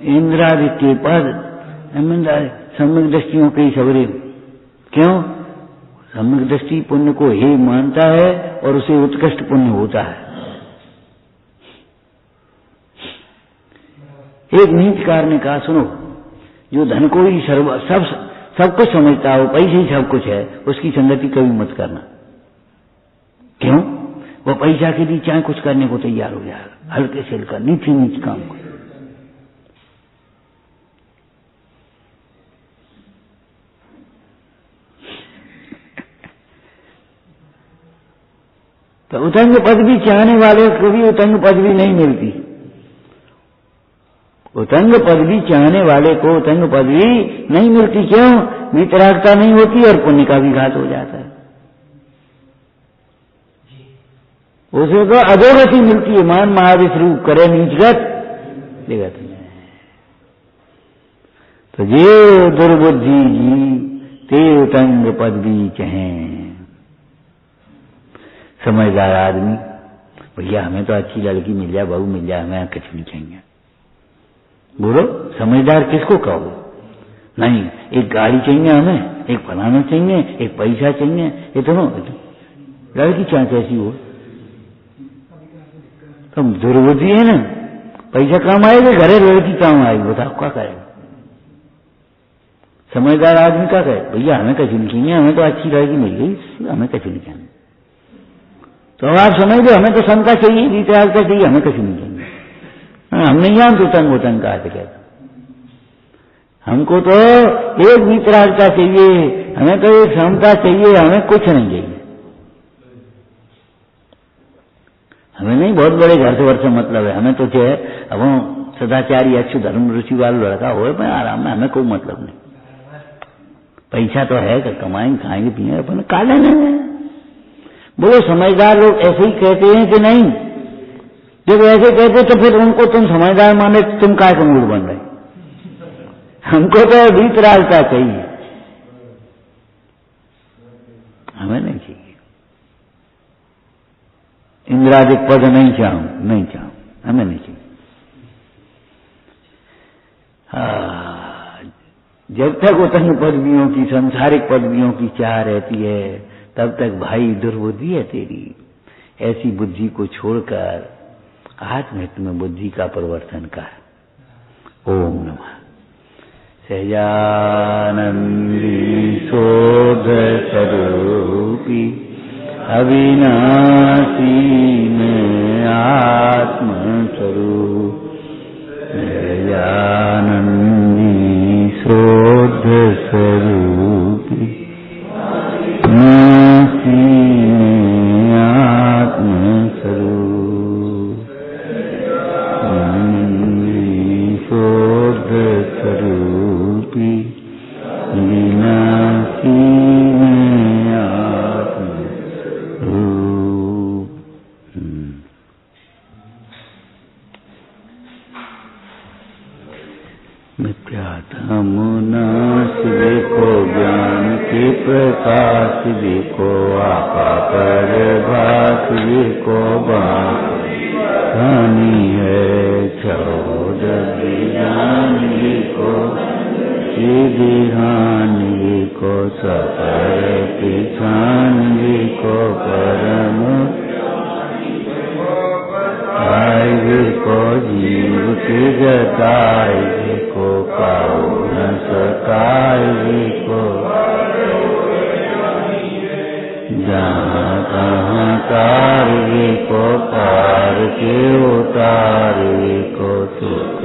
इंद्रादि के पद, सम्यक दृष्टियों के सबरे। क्यों? सम्यक दृष्टि पुण्य को हे मानता है और उसे उत्कृष्ट पुण्य होता है। एक नीतिकार ने कहा, सुनो, जो धन को ही सब कुछ समझता हो, पैसे ही सब कुछ है, उसकी संगति कभी मत करना। क्यों? वो पैसा के लिए चाहे कुछ करने को तैयार हो जाएगा, हल्के से हल्का, नीचे नीच काम को। तो उतंग पदवी चाहने वाले को भी उतंग पदवी नहीं मिलती। उतंग पदवी चाहने वाले को उतंग पदवी नहीं मिलती। क्यों? वितरागता नहीं होती और पुण्य का भी घात हो जाता है। उसे तो अधोगति मिलती है, मान महाविष रूप करे नीचगत जगत में। तो जे दुर्बुद्धि जी ते उतंग पदवी चहें। समझदार आदमी, भैया हमें तो अच्छी लड़की मिल जाए, बहू मिल जाए, हमें कुछ नहीं चाहिए। बोलो समझदार किसको कहो? नहीं, एक गाड़ी चाहिए हमें, एक फलाना चाहिए, एक पैसा चाहिए, इतना लड़की चाहे कैसी हो, तो दुर्बुद्धि है ना। पैसा काम आएगा, घरे लड़की काम आएगी, बताओ क्या करेगा? समझदार आदमी क्या कहे? भैया हमें कुछ नहीं चाहिए, हमें तो अच्छी लड़की मिल गई, हमें कुछ नहीं चाहिए। तो आप समझ लो, हमें तो शंका चाहिए, वितरागता चाहिए, हमें कुछ नहीं चाहिए। हम नहीं जानते उतंग उतंग का कहते, हमको तो एक वितरागता चाहिए, हमें तो एक क्षमता चाहिए, हमें कुछ नहीं चाहिए। हमें नहीं बहुत बड़े घर से वर्ष मतलब है, हमें तो चाहे अब हम सदाचारी अच्छु धर्म रुचि वाला लड़का हो, मैं आराम में, हमें कोई मतलब नहीं। पैसा तो है, कमाएंगे, खाएंगे, पिएंगे, अपन काले नहीं है। बोलो समझदार लोग ऐसे ही कहते हैं कि नहीं? जब ऐसे कहते तो फिर उनको तुम समझदार माने, तुम काय का मूड बन रहे? हमको तो वितरागता चाहिए, हमें नहीं चाहिए। इंद्रादिक पद नहीं चाहूं, नहीं चाहूं, हमें नहीं चाहिए। जब तक उतंग पदवियों की, सांसारिक पदवियों की चाह रहती है, तब तक भाई दुर्बुद्धि है तेरी। ऐसी बुद्धि को छोड़कर आत्महित में बुद्धि का परिवर्तन कर। ओम नमः। सहजानंदी शोध स्वरूपी अविनाशी में आत्म स्वरूप। सहजानंदी शोध स्वरूपी नासी में आत्म स्वरूप। शोध स्वरूपी विनाशी में आत्म स्वरूप। मिथ्यात्म नाश देखो, ज्ञान के प्रकाश देखो, आपा पर भास देखो, बानी है चौद ज्ञान देखो, ध्यान देखो, सफर पिछान देखो, परम आय देखो, जीव के जताय देखो, पाओ न सकाय देखो, जहाँ तहाँ कार देखो, पार के उतारे को तो